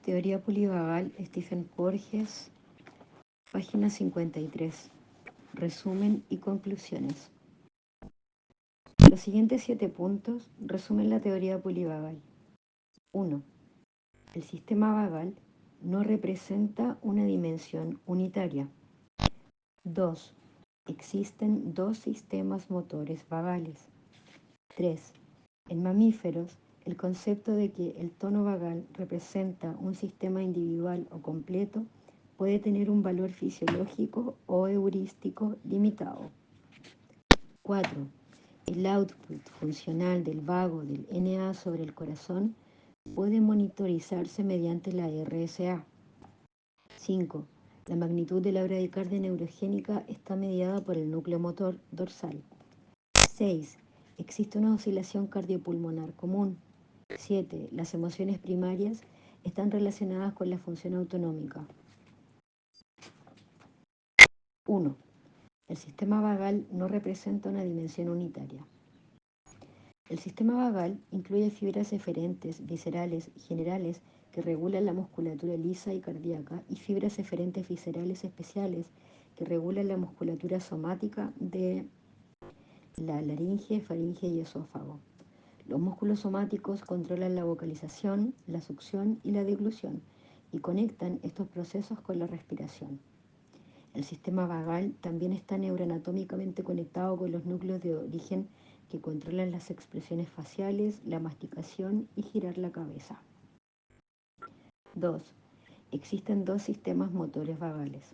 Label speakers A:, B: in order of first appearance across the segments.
A: Teoría polivagal, Stephen Porges, página 53. Resumen y conclusiones. Los siguientes 7 puntos resumen la teoría polivagal. 1. El sistema vagal no representa una dimensión unitaria. 2. Existen dos sistemas motores vagales. 3. En mamíferos, el concepto de que el tono vagal representa un sistema individual o completo puede tener un valor fisiológico o heurístico limitado. 4. El output funcional del vago del NA sobre el corazón puede monitorizarse mediante la RSA. 5. La magnitud de la bradicardia neurogénica está mediada por el núcleo motor dorsal. 6. Existe una oscilación cardiopulmonar común. 7. Las emociones primarias están relacionadas con la función autonómica. 1. El sistema vagal no representa una dimensión unitaria. El sistema vagal incluye fibras eferentes, viscerales y generales que regulan la musculatura lisa y cardíaca y fibras eferentes viscerales especiales que regulan la musculatura somática de la laringe, faringe y esófago. Los músculos somáticos controlan la vocalización, la succión y la deglución y conectan estos procesos con la respiración. El sistema vagal también está neuroanatómicamente conectado con los núcleos de origen que controlan las expresiones faciales, la masticación y girar la cabeza. 2. Existen dos sistemas motores vagales.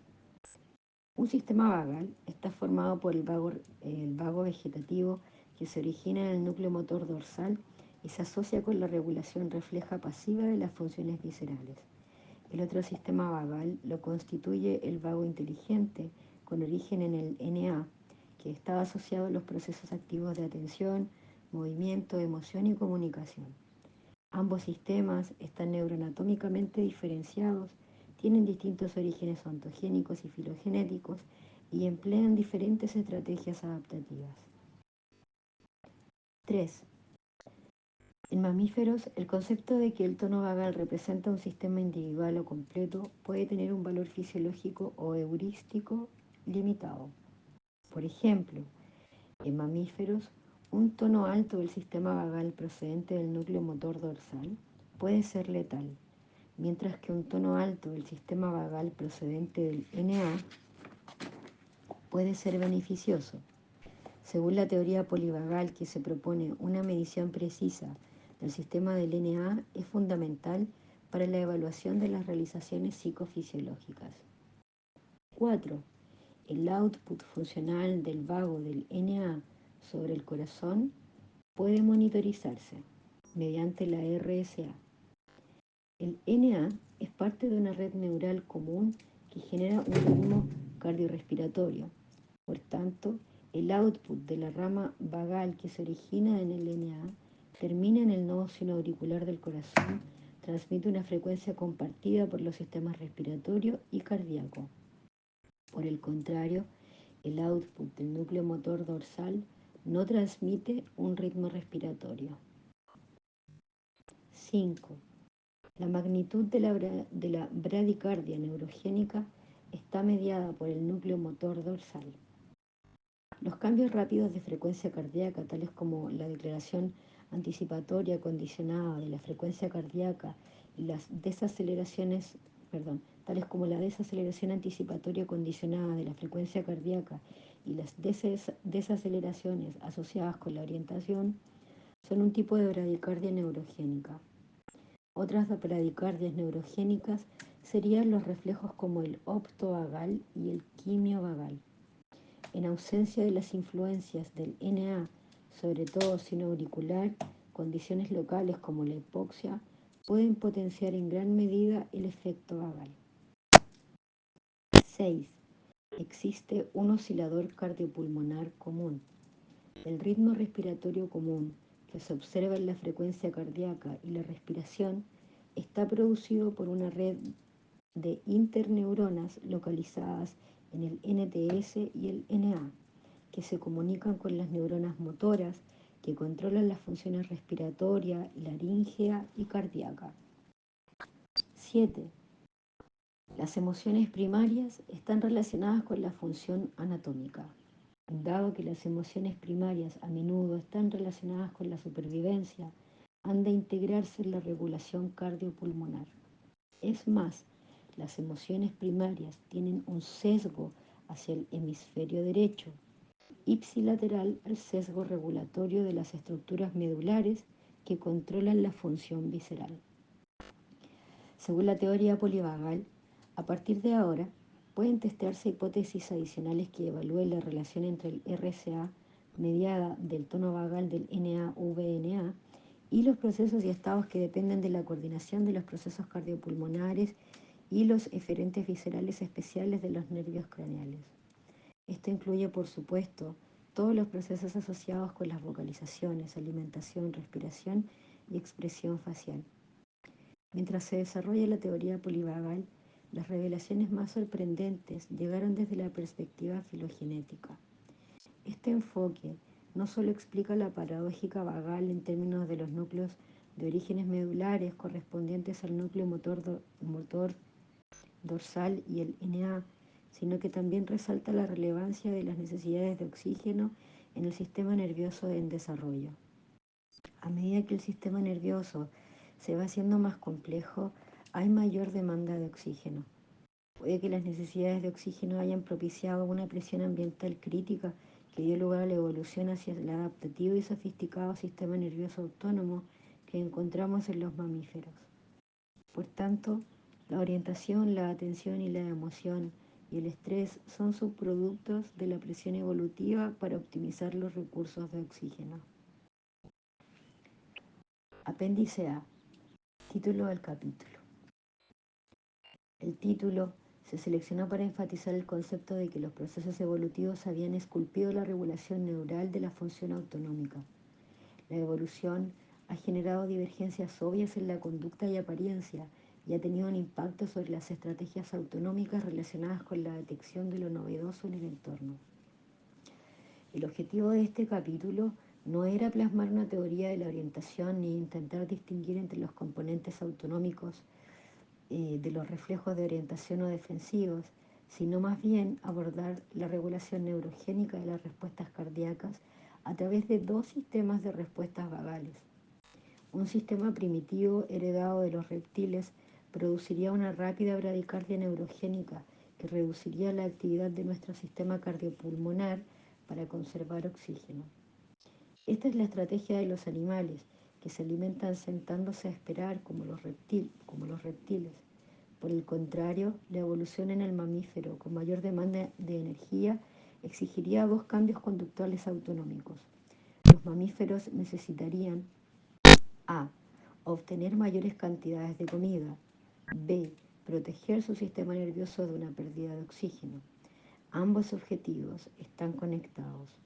A: Un sistema vagal está formado por el vago vegetativo que se origina en el núcleo motor dorsal y se asocia con la regulación refleja pasiva de las funciones viscerales. El otro sistema vagal lo constituye el vago inteligente con origen en el NA, que está asociado a los procesos activos de atención, movimiento, emoción y comunicación. Ambos sistemas están neuroanatómicamente diferenciados, tienen distintos orígenes ontogénicos y filogenéticos y emplean diferentes estrategias adaptativas. 3. En mamíferos, el concepto de que el tono vagal representa un sistema individual o completo puede tener un valor fisiológico o heurístico limitado. Por ejemplo, en mamíferos, un tono alto del sistema vagal procedente del núcleo motor dorsal puede ser letal, mientras que un tono alto del sistema vagal procedente del NA puede ser beneficioso. Según la teoría polivagal que se propone, una medición precisa del sistema del NA es fundamental para la evaluación de las realizaciones psicofisiológicas. 4. El output funcional del vago del NA sobre el corazón puede monitorizarse mediante la RSA. El NA es parte de una red neural común que genera un ritmo cardiorrespiratorio. Por tanto, el output de la rama vagal que se origina en el NA termina en el nodo sinoauricular del corazón, transmite una frecuencia compartida por los sistemas respiratorio y cardíaco. Por el contrario, el output del núcleo motor dorsal no transmite un ritmo respiratorio. 5. La magnitud de la bradicardia neurogénica está mediada por el núcleo motor dorsal. Los cambios rápidos de frecuencia cardíaca, tales como la declaración anticipatoria condicionada de la frecuencia cardíaca y las desaceleraciones, tales como la desaceleración anticipatoria condicionada de la frecuencia cardíaca y las desaceleraciones asociadas con la orientación, son un tipo de bradicardia neurogénica. Otras bradicardias neurogénicas serían los reflejos como el optovagal y el quimiovagal. En ausencia de las influencias del NA, sobre todo sinoauricular, condiciones locales como la hipoxia pueden potenciar en gran medida el efecto vagal. 6. Existe un oscilador cardiopulmonar común. El ritmo respiratorio común que se observa en la frecuencia cardíaca y la respiración está producido por una red de interneuronas localizadas en el NTS y el NA, que se comunican con las neuronas motoras que controlan las funciones respiratoria, laríngea y cardíaca. 7. Las emociones primarias están relacionadas con la función anatómica. Dado que las emociones primarias a menudo están relacionadas con la supervivencia, han de integrarse en la regulación cardiopulmonar. Es más, las emociones primarias tienen un sesgo hacia el hemisferio derecho, ipsilateral al sesgo regulatorio de las estructuras medulares que controlan la función visceral. Según la teoría polivagal, a partir de ahora pueden testearse hipótesis adicionales que evalúen la relación entre el RCA mediada del tono vagal del NA-VNA y los procesos y estados que dependen de la coordinación de los procesos cardiopulmonares y los eferentes viscerales especiales de los nervios craneales. Esto incluye, por supuesto, todos los procesos asociados con las vocalizaciones, alimentación, respiración y expresión facial. Mientras se desarrolla la teoría polivagal, las revelaciones más sorprendentes llegaron desde la perspectiva filogenética. Este enfoque no solo explica la paradójica vagal en términos de los núcleos de orígenes medulares correspondientes al núcleo motor dorsal y el NA, sino que también resalta la relevancia de las necesidades de oxígeno en el sistema nervioso en desarrollo. A medida que el sistema nervioso se va haciendo más complejo, hay mayor demanda de oxígeno. Puede que las necesidades de oxígeno hayan propiciado una presión ambiental crítica que dio lugar a la evolución hacia el adaptativo y sofisticado sistema nervioso autónomo que encontramos en los mamíferos. Por tanto, la orientación, la atención y la emoción y el estrés son subproductos de la presión evolutiva para optimizar los recursos de oxígeno. Apéndice A. Título del capítulo. El título se seleccionó para enfatizar el concepto de que los procesos evolutivos habían esculpido la regulación neural de la función autonómica. La evolución ha generado divergencias obvias en la conducta y apariencia y ha tenido un impacto sobre las estrategias autonómicas relacionadas con la detección de lo novedoso en el entorno. El objetivo de este capítulo no era plasmar una teoría de la orientación ni intentar distinguir entre los componentes autonómicos de los reflejos de orientación o defensivos, sino más bien abordar la regulación neurogénica de las respuestas cardíacas a través de dos sistemas de respuestas vagales. Un sistema primitivo heredado de los reptiles produciría una rápida bradicardia neurogénica que reduciría la actividad de nuestro sistema cardiopulmonar para conservar oxígeno. Esta es la estrategia de los animales, que se alimentan sentándose a esperar como los reptiles. Por el contrario, la evolución en el mamífero con mayor demanda de energía exigiría dos cambios conductuales autonómicos. Los mamíferos necesitarían a. Obtener mayores cantidades de comida. B. Proteger su sistema nervioso de una pérdida de oxígeno. Ambos objetivos están conectados.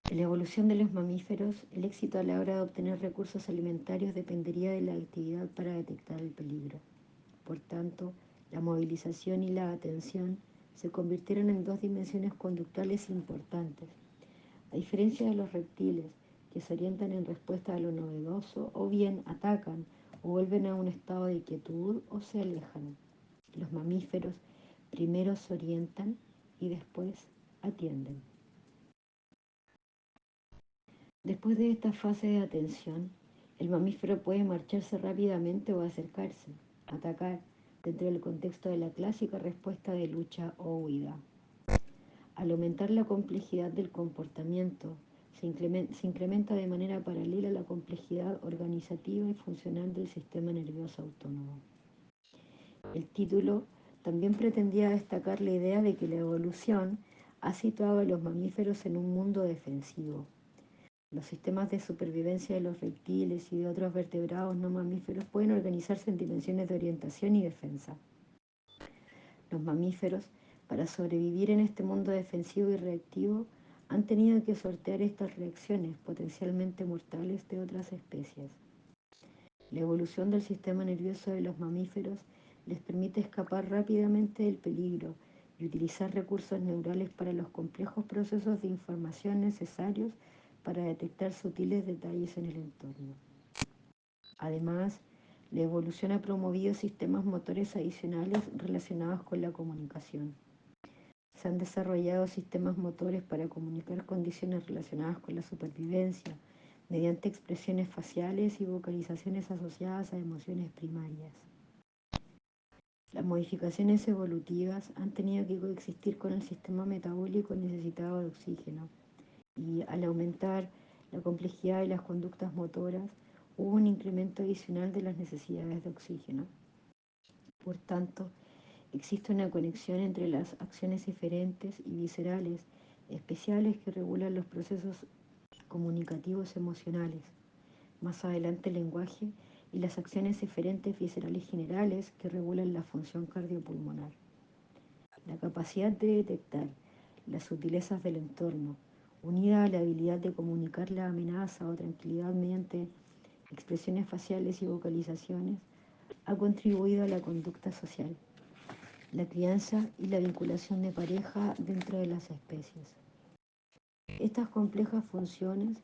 A: En la evolución de los mamíferos, el éxito a la hora de obtener recursos alimentarios dependería de la actividad para detectar el peligro. Por tanto, la movilización y la atención se convirtieron en dos dimensiones conductuales importantes. A diferencia de los reptiles, que se orientan en respuesta a lo novedoso, o bien atacan, o vuelven a un estado de quietud, o se alejan. Los mamíferos primero se orientan y después atienden. Después de esta fase de atención, el mamífero puede marcharse rápidamente o acercarse, atacar, dentro del contexto de la clásica respuesta de lucha o huida. Al aumentar la complejidad del comportamiento, se incrementa de manera paralela la complejidad organizativa y funcional del sistema nervioso autónomo. El título también pretendía destacar la idea de que la evolución ha situado a los mamíferos en un mundo defensivo. Los sistemas de supervivencia de los reptiles y de otros vertebrados no mamíferos pueden organizarse en dimensiones de orientación y defensa. Los mamíferos, para sobrevivir en este mundo defensivo y reactivo, han tenido que sortear estas reacciones potencialmente mortales de otras especies. La evolución del sistema nervioso de los mamíferos les permite escapar rápidamente del peligro y utilizar recursos neurales para los complejos procesos de información necesarios para detectar sutiles detalles en el entorno. Además, La evolución ha promovido sistemas motores adicionales relacionados con la comunicación. Se han desarrollado sistemas motores para comunicar condiciones relacionadas con la supervivencia, mediante expresiones faciales y vocalizaciones asociadas a emociones primarias. Las modificaciones evolutivas han tenido que coexistir con el sistema metabólico necesitado de oxígeno, y al aumentar la complejidad de las conductas motoras, hubo un incremento adicional de las necesidades de oxígeno. Por tanto, existe una conexión entre las acciones eferentes y viscerales especiales que regulan los procesos comunicativos emocionales, más adelante el lenguaje, y las acciones eferentes viscerales generales que regulan la función cardiopulmonar. La capacidad de detectar las sutilezas del entorno, unida a la habilidad de comunicar la amenaza o tranquilidad mediante expresiones faciales y vocalizaciones, ha contribuido a la conducta social, la crianza y la vinculación de pareja dentro de las especies. Estas complejas funciones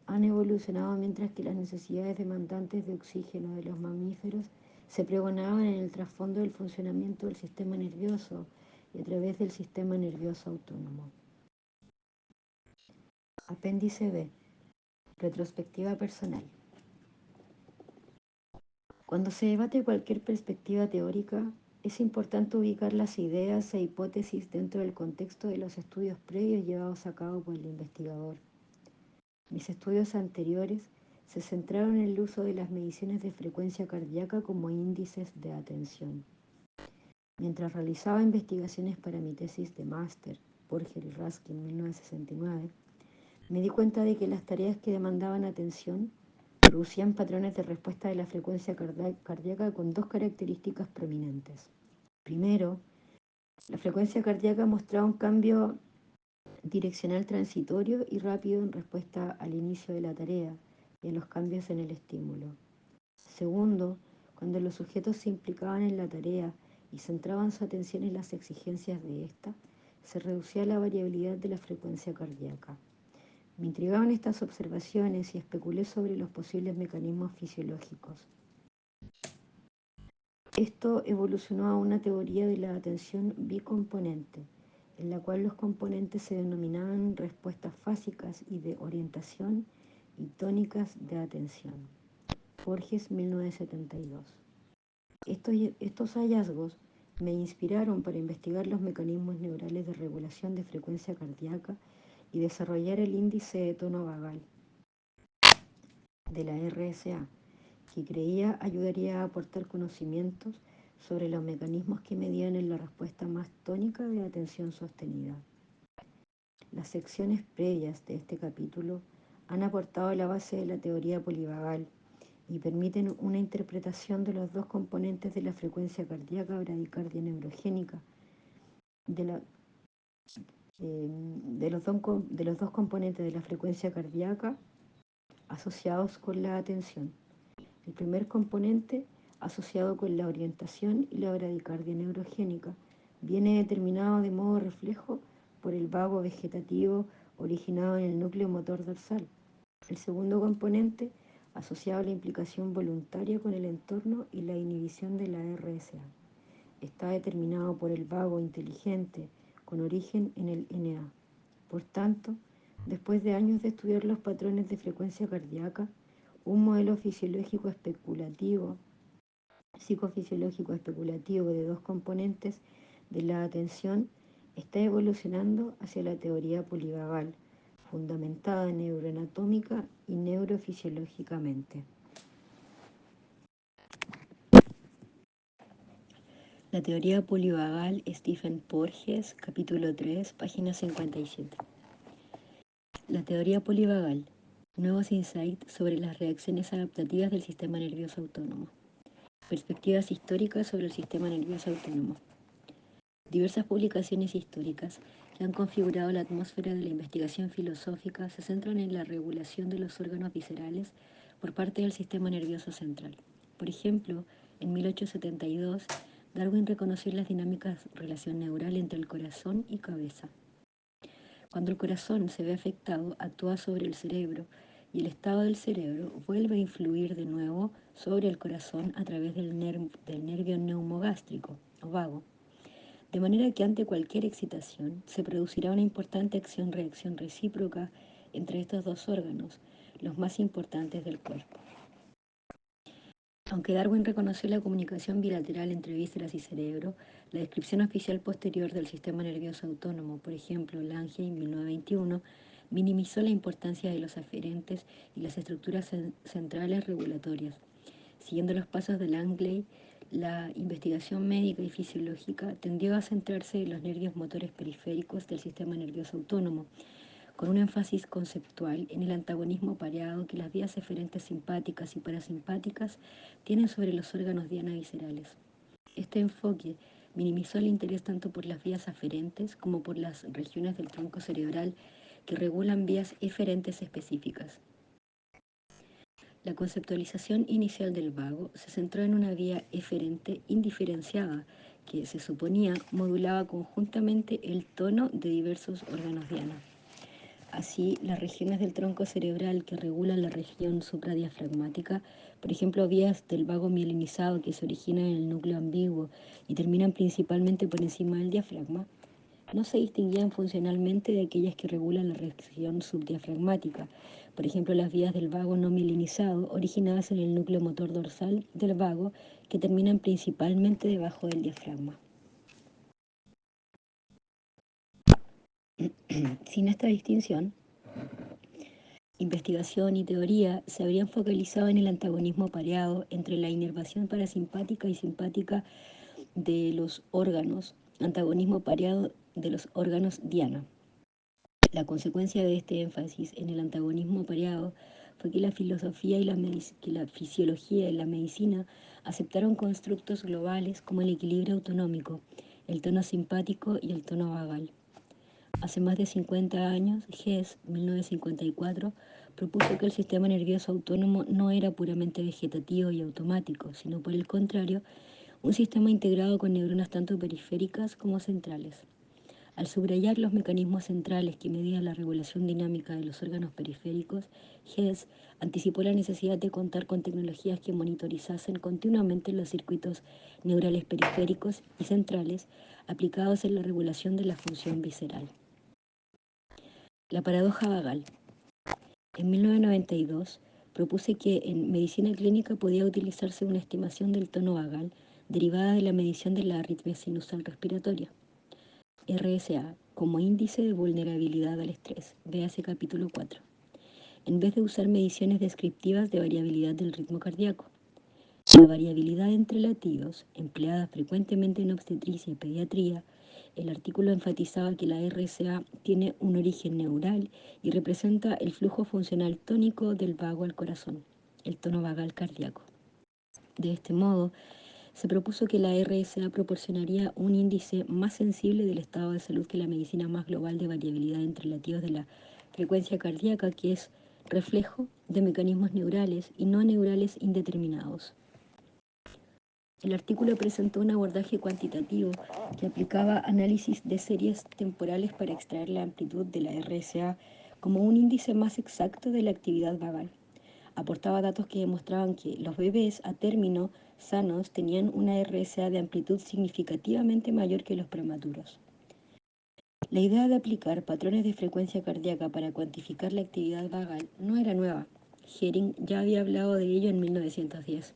A: han evolucionado mientras que las necesidades demandantes de oxígeno de los mamíferos se pregonaban en el trasfondo del funcionamiento del sistema nervioso y a través del sistema nervioso autónomo. Apéndice B. Retrospectiva personal. Cuando se debate cualquier perspectiva teórica, es importante ubicar las ideas e hipótesis dentro del contexto de los estudios previos llevados a cabo por el investigador. Mis estudios anteriores se centraron en el uso de las mediciones de frecuencia cardíaca como índices de atención. Mientras realizaba investigaciones para mi tesis de máster, Porger y Raskin, en 1969, me di cuenta de que las tareas que demandaban atención producían patrones de respuesta de la frecuencia cardíaca con dos características prominentes. Primero, la frecuencia cardíaca mostraba un cambio direccional transitorio y rápido en respuesta al inicio de la tarea y a los cambios en el estímulo. Segundo, cuando los sujetos se implicaban en la tarea y centraban su atención en las exigencias de esta, se reducía la variabilidad de la frecuencia cardíaca. Me intrigaban estas observaciones y especulé sobre los posibles mecanismos fisiológicos. Esto evolucionó a una teoría de la atención bicomponente, en la cual los componentes se denominaban respuestas fásicas y de orientación y tónicas de atención. Borges, 1972. Estos hallazgos me inspiraron para investigar los mecanismos neurales de regulación de frecuencia cardíaca y desarrollar el índice de tono vagal de la RSA, que creía ayudaría a aportar conocimientos sobre los mecanismos que medían en la respuesta más tónica de atención sostenida. Las secciones previas de este capítulo han aportado la base de la teoría polivagal y permiten una interpretación de los dos componentes de la frecuencia cardíaca, bradicardia neurogénica, de, la, de los dos componentes de la frecuencia cardíaca asociados con la atención. El primer componente, asociado con la orientación y la bradicardia neurogénica, viene determinado de modo reflejo por el vago vegetativo originado en el núcleo motor dorsal. El segundo componente, asociado a la implicación voluntaria con el entorno y la inhibición de la RSA, está determinado por el vago inteligente con origen en el NA. Por tanto, después de años de estudiar los patrones de frecuencia cardíaca, un modelo fisiológico especulativo, psicofisiológico especulativo de dos componentes de la atención está evolucionando hacia la teoría polivagal, fundamentada neuroanatómica y neurofisiológicamente. La teoría polivagal, Stephen Porges, capítulo 3, página 57. La teoría polivagal, nuevos insights sobre las reacciones adaptativas del sistema nervioso autónomo. Perspectivas históricas sobre el sistema nervioso autónomo. Diversas publicaciones históricas que han configurado la atmósfera de la investigación filosófica se centran en la regulación de los órganos viscerales por parte del sistema nervioso central. Por ejemplo, en 1872, Darwin reconoció las dinámicas relación neural entre el corazón y cabeza. Cuando el corazón se ve afectado, actúa sobre el cerebro y el estado del cerebro vuelve a influir de nuevo sobre el corazón a través del nervio neumogástrico o vago. De manera que ante cualquier excitación se producirá una importante acción-reacción recíproca entre estos dos órganos, los más importantes del cuerpo. Aunque Darwin reconoció la comunicación bilateral entre vísceras y cerebro, la descripción oficial posterior del sistema nervioso autónomo, por ejemplo, Lange en 1921, minimizó la importancia de los aferentes y las estructuras centrales regulatorias. Siguiendo los pasos de Langley, la investigación médica y fisiológica tendió a centrarse en los nervios motores periféricos del sistema nervioso autónomo, con un énfasis conceptual en el antagonismo pareado que las vías eferentes simpáticas y parasimpáticas tienen sobre los órganos diana viscerales. Este enfoque minimizó el interés tanto por las vías aferentes como por las regiones del tronco cerebral que regulan vías eferentes específicas. La conceptualización inicial del vago se centró en una vía eferente indiferenciada que se suponía modulaba conjuntamente el tono de diversos órganos diana. Así, las regiones del tronco cerebral que regulan la región supradiafragmática, por ejemplo, vías del vago mielinizado que se originan en el núcleo ambiguo y terminan principalmente por encima del diafragma, no se distinguían funcionalmente de aquellas que regulan la región subdiafragmática, por ejemplo, las vías del vago no mielinizado originadas en el núcleo motor dorsal del vago que terminan principalmente debajo del diafragma. Sin esta distinción, investigación y teoría se habrían focalizado en el antagonismo pareado entre la inervación parasimpática y simpática de los órganos, antagonismo pareado de los órganos diana. La consecuencia de este énfasis en el antagonismo pareado fue que la filosofía y que la fisiología y la medicina aceptaron constructos globales como el equilibrio autonómico, el tono simpático y el tono vagal. Hace más de 50 años, Hess, 1954, propuso que el sistema nervioso autónomo no era puramente vegetativo y automático, sino por el contrario, un sistema integrado con neuronas tanto periféricas como centrales. Al subrayar los mecanismos centrales que medían la regulación dinámica de los órganos periféricos, Hess anticipó la necesidad de contar con tecnologías que monitorizasen continuamente los circuitos neurales periféricos y centrales aplicados en la regulación de la función visceral. La paradoja vagal. En 1992 propuse que en medicina clínica podía utilizarse una estimación del tono vagal derivada de la medición de la arritmia sinusal respiratoria, RSA, como índice de vulnerabilidad al estrés, véase capítulo 4, en vez de usar mediciones descriptivas de variabilidad del ritmo cardíaco. La variabilidad entre latidos, empleada frecuentemente en obstetricia y pediatría, el artículo enfatizaba que la RSA tiene un origen neural y representa el flujo funcional tónico del vago al corazón, el tono vagal cardíaco. De este modo, se propuso que la RSA proporcionaría un índice más sensible del estado de salud que la medicina más global de variabilidad entre latidos de la frecuencia cardíaca, que es reflejo de mecanismos neurales y no neurales indeterminados. El artículo presentó un abordaje cuantitativo que aplicaba análisis de series temporales para extraer la amplitud de la RSA como un índice más exacto de la actividad vagal. Aportaba datos que demostraban que los bebés a término sanos tenían una RSA de amplitud significativamente mayor que los prematuros. La idea de aplicar patrones de frecuencia cardíaca para cuantificar la actividad vagal no era nueva. Hering ya había hablado de ello en 1910.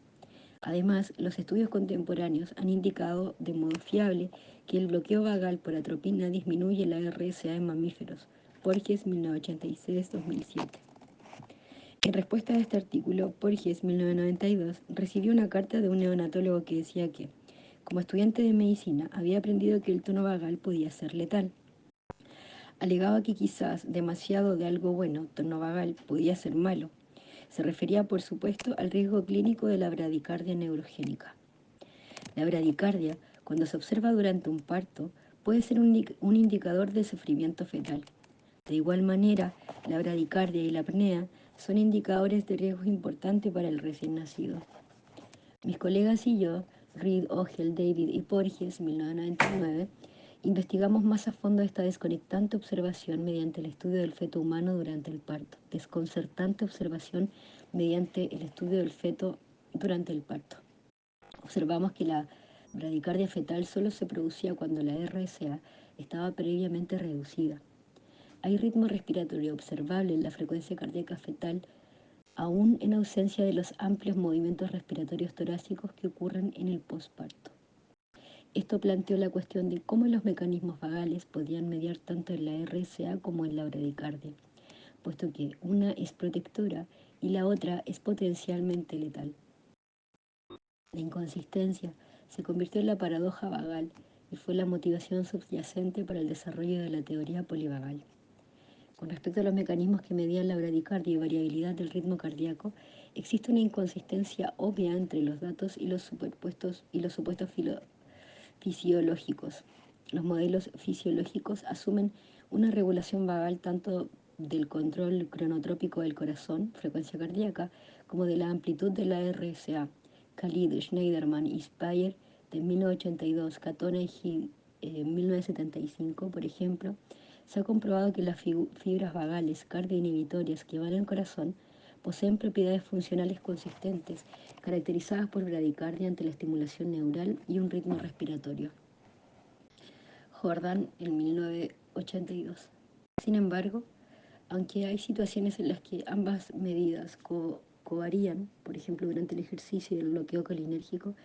A: Además, los estudios contemporáneos han indicado de modo fiable que el bloqueo vagal por atropina disminuye la RSA en mamíferos. Porges, 1986-2007. En respuesta a este artículo, Porges, 1992, recibió una carta de un neonatólogo que decía que, como estudiante de medicina, había aprendido que el tono vagal podía ser letal. Alegaba que quizás demasiado de algo bueno, tono vagal, podía ser malo. Se refería, por supuesto, al riesgo clínico de la bradicardia neurogénica. La bradicardia, cuando se observa durante un parto, puede ser un indicador de sufrimiento fetal. De igual manera, la bradicardia y la apnea son indicadores de riesgo importante para el recién nacido. Mis colegas y yo, Reed, Ogel, David y Porges, 1999, Investigamos más a fondo esta desconectante observación mediante el estudio del feto humano durante el parto, desconcertante observación mediante el estudio del feto durante el parto. Observamos que la bradicardia fetal solo se producía cuando la RSA estaba previamente reducida. Hay ritmo respiratorio observable en la frecuencia cardíaca fetal, aún en ausencia de los amplios movimientos respiratorios torácicos que ocurren en el posparto. Esto planteó la cuestión de cómo los mecanismos vagales podían mediar tanto en la RSA como en la bradicardia, puesto que una es protectora y la otra es potencialmente letal. La inconsistencia se convirtió en la paradoja vagal y fue la motivación subyacente para el desarrollo de la teoría polivagal. Con respecto a los mecanismos que medían la bradicardia y variabilidad del ritmo cardíaco, existe una inconsistencia obvia entre los datos y los supuestos fisiológicos. Los modelos fisiológicos asumen una regulación vagal tanto del control cronotrópico del corazón, frecuencia cardíaca, como de la amplitud de la RSA. Khalid, Schneiderman y Speyer de 1982, Katona y Hill en 1975, por ejemplo, se ha comprobado que las fibras vagales cardioinhibitorias que van al corazón poseen propiedades funcionales consistentes, caracterizadas por bradicardia ante la estimulación neural y un ritmo respiratorio. Jordan en 1982. Sin embargo, aunque hay situaciones en las que ambas medidas covarían, por ejemplo durante el ejercicio y el bloqueo colinérgico,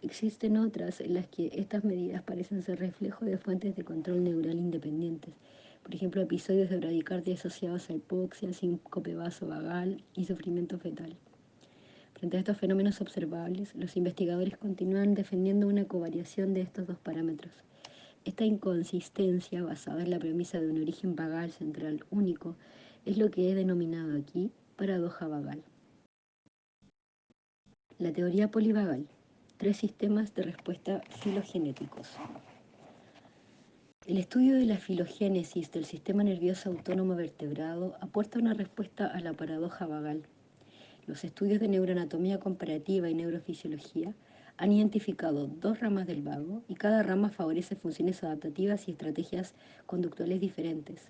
A: existen otras en las que estas medidas parecen ser reflejo de fuentes de control neural independientes, por ejemplo episodios de bradicardia asociados a hipoxia, síncope vasovagal y sufrimiento fetal. Frente a estos fenómenos observables, los investigadores continúan defendiendo una covariación de estos dos parámetros. Esta inconsistencia, basada en la premisa de un origen vagal central único, es lo que he denominado aquí paradoja vagal. La teoría polivagal. 3 sistemas de respuesta filogenéticos. El estudio de la filogénesis del sistema nervioso autónomo vertebrado aporta una respuesta a la paradoja vagal. Los estudios de neuroanatomía comparativa y neurofisiología han identificado 2 ramas del vago y cada rama favorece funciones adaptativas y estrategias conductuales diferentes.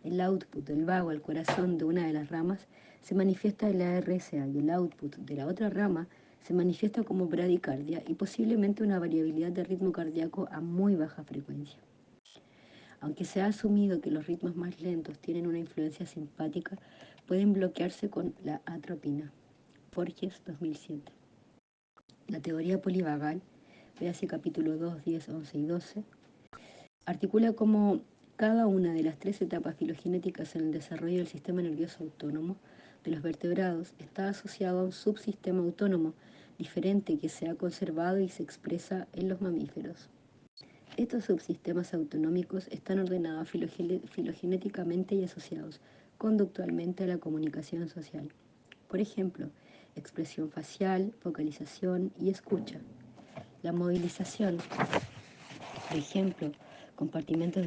A: El output del vago al corazón de una de las ramas se manifiesta en la RSA y el output de la otra rama se manifiesta como bradicardia y posiblemente una variabilidad de ritmo cardíaco a muy baja frecuencia. Aunque se ha asumido que los ritmos más lentos tienen una influencia simpática, pueden bloquearse con la atropina. Porges, 2007. La teoría polivagal, véase capítulo 2, 10, 11 y 12, articula cómo cada una de las 3 etapas filogenéticas en el desarrollo del sistema nervioso autónomo de los vertebrados está asociado a un subsistema autónomo diferente que se ha conservado y se expresa en los mamíferos. Estos subsistemas autonómicos están ordenados filogenéticamente y asociados conductualmente a la comunicación social. Por ejemplo, expresión facial, vocalización y escucha. La movilización, por ejemplo, comportamientos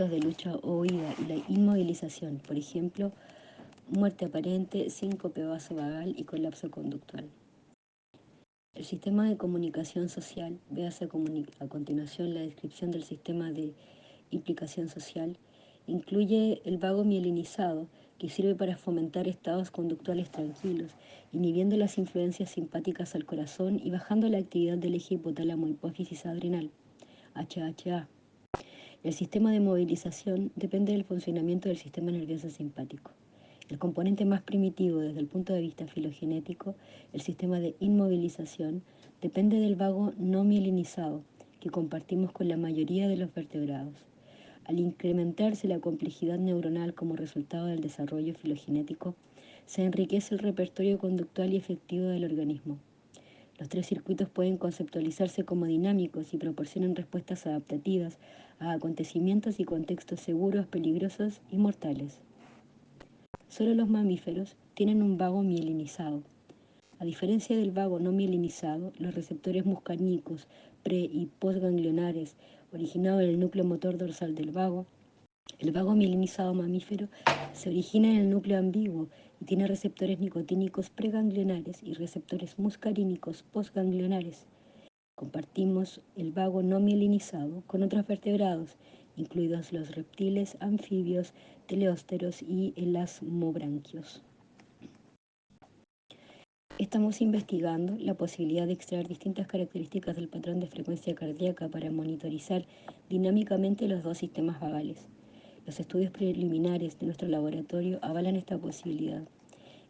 A: de lucha o huida, y la inmovilización, por ejemplo, muerte aparente, síncope vasovagal y colapso conductual. El sistema de comunicación social, véase a continuación la descripción del sistema de implicación social, incluye el vago mielinizado, que sirve para fomentar estados conductuales tranquilos, inhibiendo las influencias simpáticas al corazón y bajando la actividad del eje hipotálamo-hipófisis adrenal, HHA. El sistema de movilización depende del funcionamiento del sistema nervioso simpático. El componente más primitivo desde el punto de vista filogenético, el sistema de inmovilización, depende del vago no mielinizado, que compartimos con la mayoría de los vertebrados. Al incrementarse la complejidad neuronal como resultado del desarrollo filogenético, se enriquece el repertorio conductual y efectivo del organismo. Los 3 circuitos pueden conceptualizarse como dinámicos y proporcionan respuestas adaptativas a acontecimientos y contextos seguros, peligrosos y mortales. Solo los mamíferos tienen un vago mielinizado. A diferencia del vago no mielinizado, los receptores muscarínicos pre- y postganglionares originados en el núcleo motor dorsal del vago, el vago mielinizado mamífero se origina en el núcleo ambiguo y tiene receptores nicotínicos preganglionares y receptores muscarínicos postganglionares. Compartimos el vago no mielinizado con otros vertebrados, incluidos los reptiles, anfibios, teleósteros y elasmobranquios. Estamos investigando la posibilidad de extraer distintas características del patrón de frecuencia cardíaca para monitorizar dinámicamente los dos sistemas vagales. Los estudios preliminares de nuestro laboratorio avalan esta posibilidad.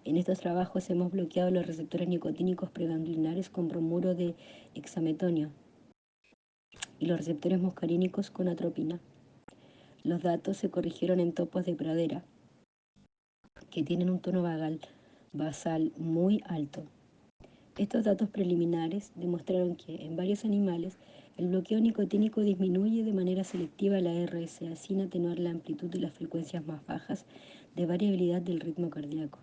A: En estos trabajos hemos bloqueado los receptores nicotínicos preganglionares con bromuro de hexametonio y los receptores muscarínicos con atropina. Los datos se corrigieron en topos de pradera, que tienen un tono vagal basal muy alto. Estos datos preliminares demostraron que en varios animales el bloqueo nicotínico disminuye de manera selectiva la RSA sin atenuar la amplitud de las frecuencias más bajas de variabilidad del ritmo cardíaco.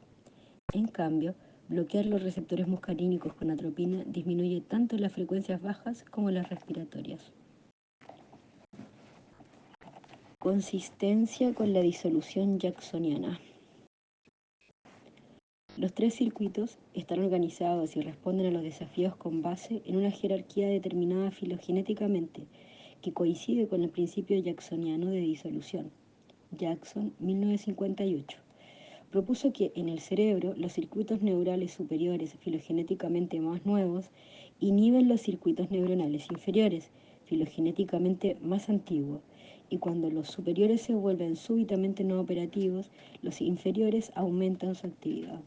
A: En cambio, bloquear los receptores muscarínicos con atropina disminuye tanto las frecuencias bajas como las respiratorias. Consistencia con la disolución jacksoniana. Los tres circuitos están organizados y responden a los desafíos con base en una jerarquía determinada filogenéticamente, que coincide con el principio jacksoniano de disolución. Jackson, 1958. Propuso que en el cerebro los circuitos neurales superiores filogenéticamente más nuevos inhiben los circuitos neuronales inferiores filogenéticamente más antiguos, y cuando los superiores se vuelven súbitamente no operativos, los inferiores aumentan su actividad.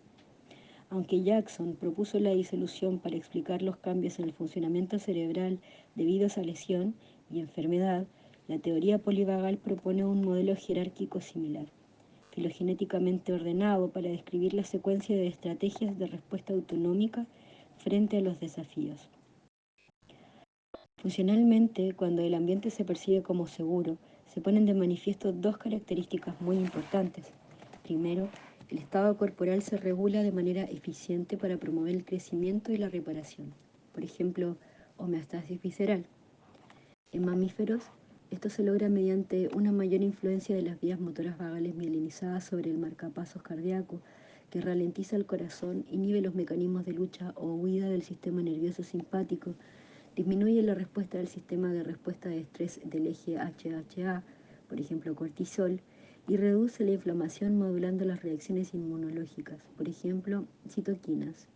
A: Aunque Jackson propuso la disolución para explicar los cambios en el funcionamiento cerebral debidos a lesión y enfermedad, la teoría polivagal propone un modelo jerárquico similar, filogenéticamente ordenado para describir la secuencia de estrategias de respuesta autonómica frente a los desafíos. Funcionalmente, cuando el ambiente se percibe como seguro, se ponen de manifiesto dos características muy importantes. Primero, el estado corporal se regula de manera eficiente para promover el crecimiento y la reparación. Por ejemplo, homeostasis visceral. En mamíferos, esto se logra mediante una mayor influencia de las vías motoras vagales mielinizadas sobre el marcapasos cardíaco, que ralentiza el corazón, inhibe los mecanismos de lucha o huida del sistema nervioso simpático, disminuye la respuesta del sistema de respuesta de estrés del eje HHA, por ejemplo cortisol, y reduce la inflamación modulando las reacciones inmunológicas, por ejemplo citoquinas.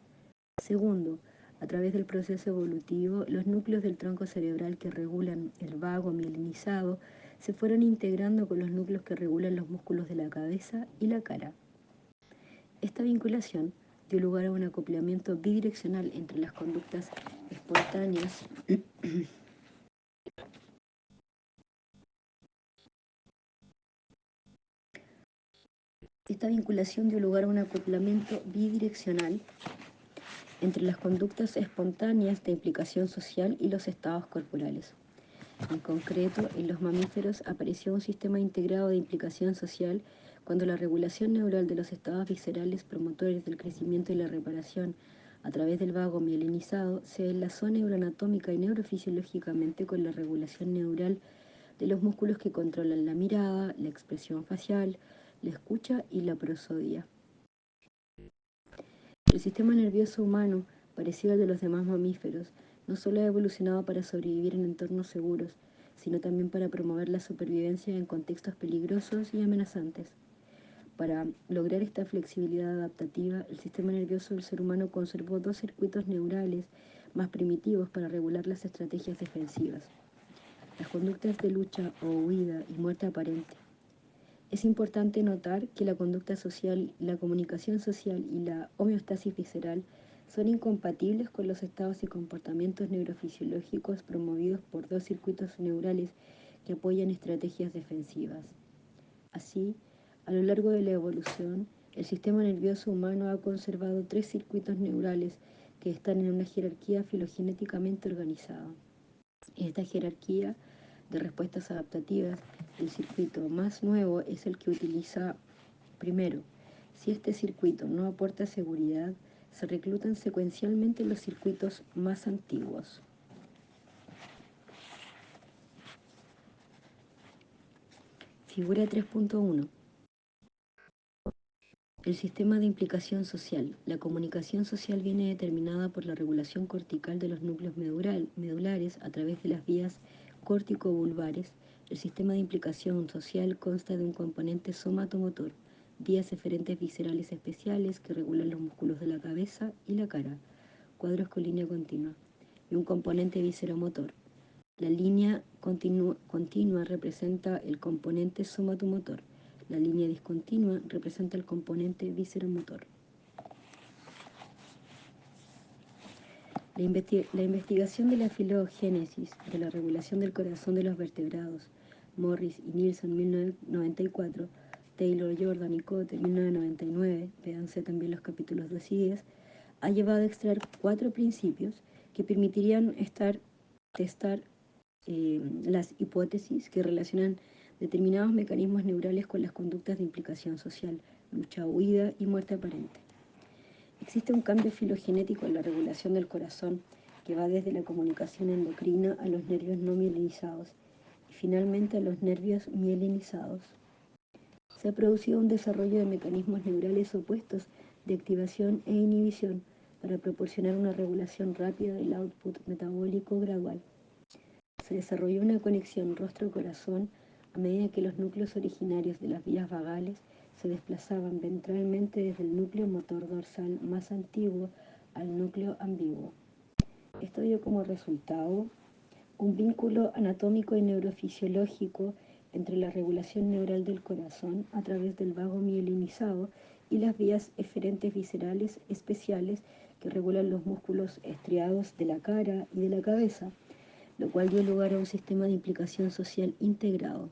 A: Segundo, a través del proceso evolutivo, los núcleos del tronco cerebral que regulan el vago mielinizado se fueron integrando con los núcleos que regulan los músculos de la cabeza y la cara. Esta vinculación dio lugar a un acoplamiento bidireccional entre las conductas espontáneas Esta vinculación dio lugar a un acoplamiento bidireccional entre las conductas espontáneas de implicación social y los estados corporales. En concreto, en los mamíferos apareció un sistema integrado de implicación social cuando la regulación neural de los estados viscerales promotores del crecimiento y la reparación a través del vago mielinizado se enlazó neuroanatómica y neurofisiológicamente con la regulación neural de los músculos que controlan la mirada, la expresión facial, la escucha y la prosodia. El sistema nervioso humano, parecido al de los demás mamíferos, no solo ha evolucionado para sobrevivir en entornos seguros, sino también para promover la supervivencia en contextos peligrosos y amenazantes. Para lograr esta flexibilidad adaptativa, el sistema nervioso del ser humano conservó dos circuitos neurales más primitivos para regular las estrategias defensivas: las conductas de lucha o huida y muerte aparente. Es importante notar que la conducta social, la comunicación social y la homeostasis visceral son incompatibles con los estados y comportamientos neurofisiológicos promovidos por dos circuitos neurales que apoyan estrategias defensivas. Así, a lo largo de la evolución, el sistema nervioso humano ha conservado tres circuitos neurales que están en una jerarquía filogenéticamente organizada. Esta jerarquía de respuestas adaptativas, el circuito más nuevo es el que utiliza primero. Si este circuito no aporta seguridad, se reclutan secuencialmente los circuitos más antiguos. Figura 3.1. El sistema de implicación social. La comunicación social viene determinada por la regulación cortical de los núcleos medulares a través de las vías córtico-vulvares. El sistema de implicación social consta de un componente somatomotor, vías eferentes viscerales especiales que regulan los músculos de la cabeza y la cara, cuadros con línea continua, y un componente visceromotor. La línea continua representa el componente somatomotor. La línea discontinua representa el componente visceromotor. La investigación de la filogénesis de la regulación del corazón de los vertebrados, Morris y Nielsen 1994, Taylor, Jordan y Cote 1999, véanse también los capítulos 2 y 10, ha llevado a extraer 4 principios que permitirían testar las hipótesis que relacionan determinados mecanismos neurales con las conductas de implicación social, lucha, huida y muerte aparente. Existe un cambio filogenético en la regulación del corazón que va desde la comunicación endocrina a los nervios no mielinizados y finalmente a los nervios mielinizados. Se ha producido un desarrollo de mecanismos neurales opuestos de activación e inhibición para proporcionar una regulación rápida del output metabólico gradual. Se desarrolló una conexión rostro-corazón a medida que los núcleos originarios de las vías vagales se desplazaban ventralmente desde el núcleo motor dorsal más antiguo al núcleo ambiguo. Esto dio como resultado un vínculo anatómico y neurofisiológico entre la regulación neural del corazón a través del vago mielinizado y las vías eferentes viscerales especiales que regulan los músculos estriados de la cara y de la cabeza, lo cual dio lugar a un sistema de implicación social integrado.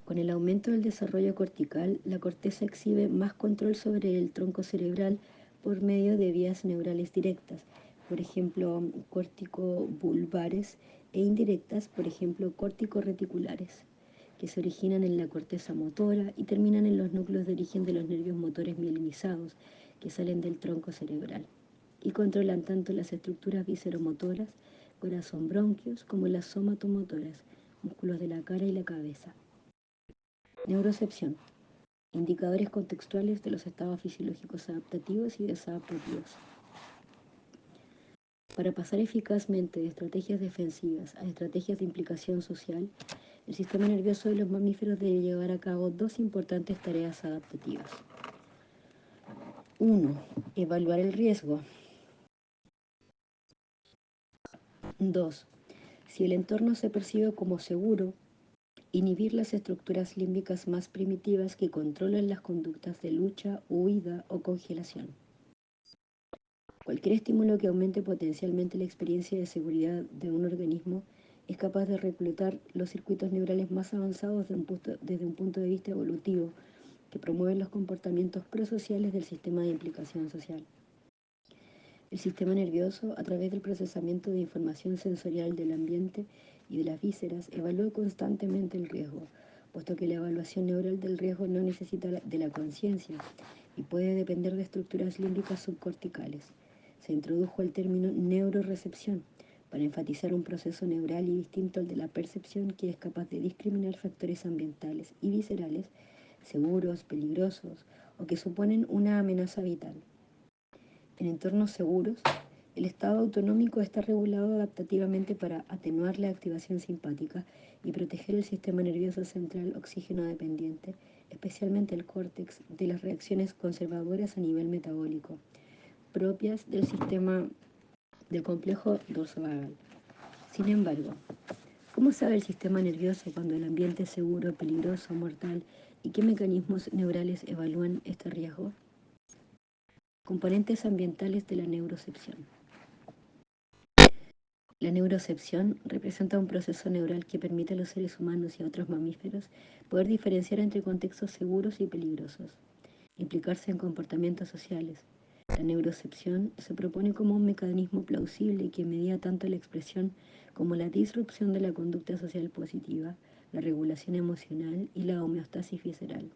A: Con el aumento del desarrollo cortical, la corteza exhibe más control sobre el tronco cerebral por medio de vías neurales directas, por ejemplo, córtico-vulvares, e indirectas, por ejemplo, córtico-reticulares, que se originan en la corteza motora y terminan en los núcleos de origen de los nervios motores mielinizados, que salen del tronco cerebral, y controlan tanto las estructuras visceromotoras, corazón bronquios, como las somatomotoras, músculos de la cara y la cabeza. Neurocepción. Indicadores contextuales de los estados fisiológicos adaptativos y desadaptativos. Para pasar eficazmente de estrategias defensivas a estrategias de implicación social, el sistema nervioso de los mamíferos debe llevar a cabo 2 importantes tareas adaptativas. 1. Evaluar el riesgo. 2. Si el entorno se percibe como seguro, inhibir las estructuras límbicas más primitivas que controlan las conductas de lucha, huida o congelación. Cualquier estímulo que aumente potencialmente la experiencia de seguridad de un organismo es capaz de reclutar los circuitos neurales más avanzados desde un punto de vista evolutivo que promueven los comportamientos prosociales del sistema de implicación social. El sistema nervioso, a través del procesamiento de información sensorial del ambiente y de las vísceras, evalúa constantemente el riesgo, puesto que la evaluación neural del riesgo no necesita de la conciencia y puede depender de estructuras límbicas subcorticales. Se introdujo el término neurorecepción para enfatizar un proceso neural y distinto al de la percepción que es capaz de discriminar factores ambientales y viscerales seguros, peligrosos o que suponen una amenaza vital. En entornos seguros, el estado autonómico está regulado adaptativamente para atenuar la activación simpática y proteger el sistema nervioso central oxígeno dependiente, especialmente el córtex, de las reacciones conservadoras a nivel metabólico, propias del sistema del complejo dorsovagal. Sin embargo, ¿cómo sabe el sistema nervioso cuando el ambiente es seguro, peligroso, mortal y qué mecanismos neurales evalúan este riesgo? Componentes ambientales de la neurocepción. La neurocepción representa un proceso neural que permite a los seres humanos y a otros mamíferos poder diferenciar entre contextos seguros y peligrosos, implicarse en comportamientos sociales. La neurocepción se propone como un mecanismo plausible que media tanto la expresión como la disrupción de la conducta social positiva, la regulación emocional y la homeostasis visceral.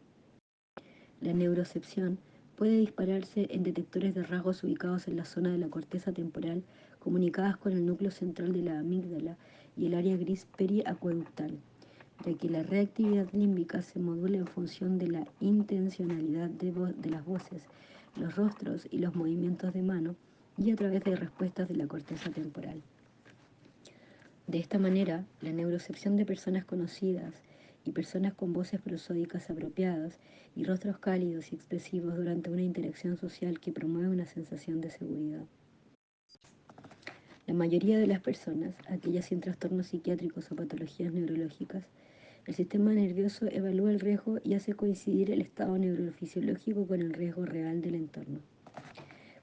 A: La neurocepción puede dispararse en detectores de rasgos ubicados en la zona de la corteza temporal comunicadas con el núcleo central de la amígdala y el área gris periacueductal, ya que la reactividad límbica se modula en función de la intencionalidad de las voces, los rostros y los movimientos de mano y a través de respuestas de la corteza temporal. De esta manera, la neurocepción de personas conocidas y personas con voces prosódicas apropiadas y rostros cálidos y expresivos durante una interacción social que promueve una sensación de seguridad. La mayoría de las personas, aquellas sin trastornos psiquiátricos o patologías neurológicas, el sistema nervioso evalúa el riesgo y hace coincidir el estado neurofisiológico con el riesgo real del entorno.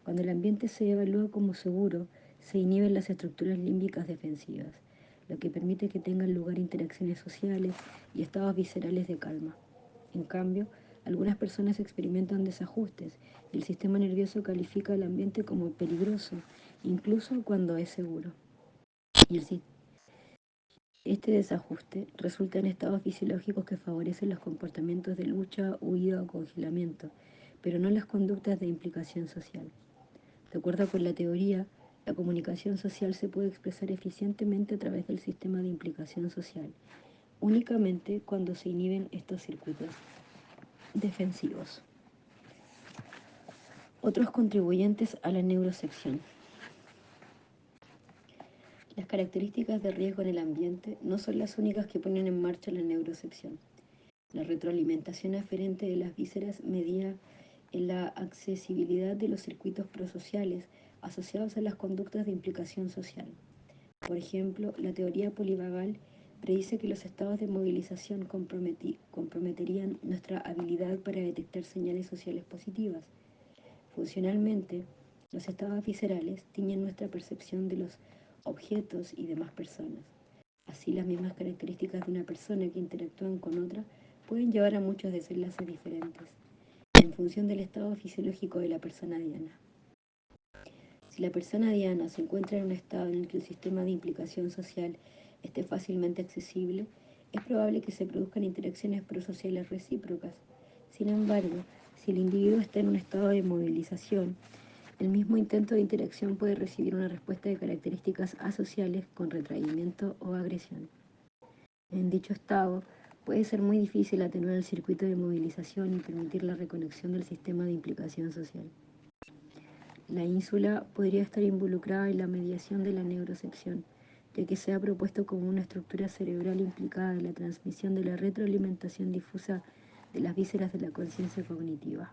A: Cuando el ambiente se evalúa como seguro, se inhiben las estructuras límbicas defensivas, lo que permite que tengan lugar interacciones sociales y estados viscerales de calma. En cambio, algunas personas experimentan desajustes y el sistema nervioso califica el ambiente como peligroso, incluso cuando es seguro. Y este desajuste resulta en estados fisiológicos que favorecen los comportamientos de lucha, huida o congelamiento, pero no las conductas de implicación social. De acuerdo con la teoría, la comunicación social se puede expresar eficientemente a través del sistema de implicación social, únicamente cuando se inhiben estos circuitos defensivos. Otros contribuyentes a la neurocepción. Las características de riesgo en el ambiente no son las únicas que ponen en marcha la neurocepción. La retroalimentación aferente de las vísceras medía en la accesibilidad de los circuitos prosociales asociados a las conductas de implicación social. Por ejemplo, la teoría polivagal predice que los estados de movilización comprometerían nuestra habilidad para detectar señales sociales positivas. Funcionalmente, los estados viscerales tiñen nuestra percepción de los objetos y demás personas. Así, las mismas características de una persona que interactúan con otra pueden llevar a muchos desenlaces diferentes, en función del estado fisiológico de la persona diana. Si la persona diana se encuentra en un estado en el que el sistema de implicación social esté fácilmente accesible, es probable que se produzcan interacciones prosociales recíprocas. Sin embargo, si el individuo está en un estado de movilización, el mismo intento de interacción puede recibir una respuesta de características asociales con retraimiento o agresión. En dicho estado, puede ser muy difícil atenuar el circuito de movilización y permitir la reconexión del sistema de implicación social. La ínsula podría estar involucrada en la mediación de la neurocepción, ya que se ha propuesto como una estructura cerebral implicada en la transmisión de la retroalimentación difusa de las vísceras de la conciencia cognitiva.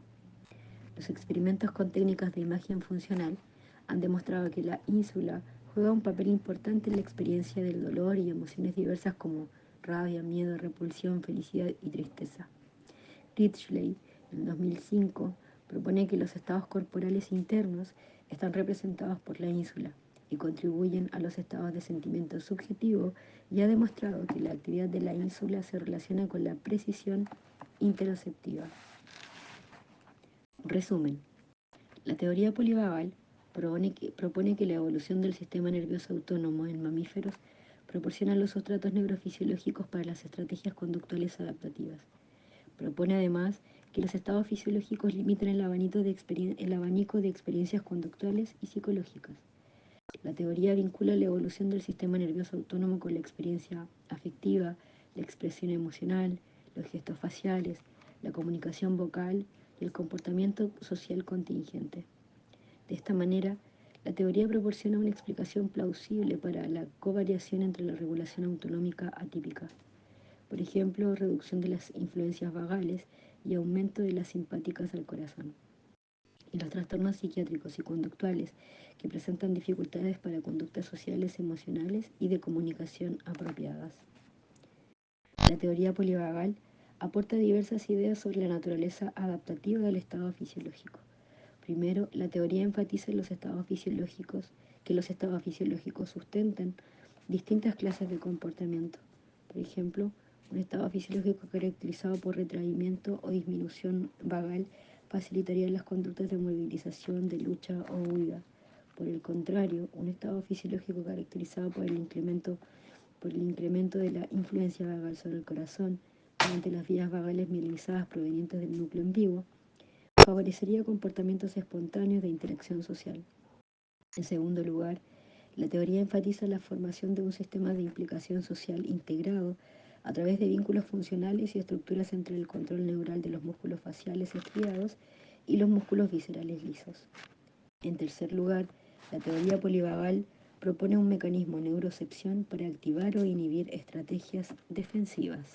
A: Los experimentos con técnicas de imagen funcional han demostrado que la ínsula juega un papel importante en la experiencia del dolor y emociones diversas como rabia, miedo, repulsión, felicidad y tristeza. Ridgely, en 2005, propone que los estados corporales internos están representados por la ínsula y contribuyen a los estados de sentimiento subjetivo, y ha demostrado que la actividad de la ínsula se relaciona con la precisión interoceptiva. Resumen. La teoría polivagal propone que la evolución del sistema nervioso autónomo en mamíferos proporciona los sustratos neurofisiológicos para las estrategias conductuales adaptativas. Propone además que los estados fisiológicos limiten el abanico de experiencias conductuales y psicológicas. La teoría vincula la evolución del sistema nervioso autónomo con la experiencia afectiva, la expresión emocional, los gestos faciales, la comunicación vocal y el comportamiento social contingente. De esta manera, la teoría proporciona una explicación plausible para la covariación entre la regulación autonómica atípica. Por ejemplo, reducción de las influencias vagales y aumento de las simpáticas al corazón. Y los trastornos psiquiátricos y conductuales que presentan dificultades para conductas sociales, emocionales y de comunicación apropiadas. La teoría polivagal aporta diversas ideas sobre la naturaleza adaptativa del estado fisiológico. Primero, la teoría enfatiza que los estados fisiológicos sustentan distintas clases de comportamiento. Por ejemplo, un estado fisiológico caracterizado por retraimiento o disminución vagal facilitaría las conductas de movilización, de lucha o huida. Por el contrario, un estado fisiológico caracterizado por el incremento de la influencia vagal sobre el corazón mediante las vías vagales mielinizadas provenientes del núcleo en vivo favorecería comportamientos espontáneos de interacción social. En segundo lugar, la teoría enfatiza la formación de un sistema de implicación social integrado a través de vínculos funcionales y estructuras entre el control neural de los músculos faciales estriados y los músculos viscerales lisos. En tercer lugar, la teoría polivagal propone un mecanismo neurocepción para activar o inhibir estrategias defensivas.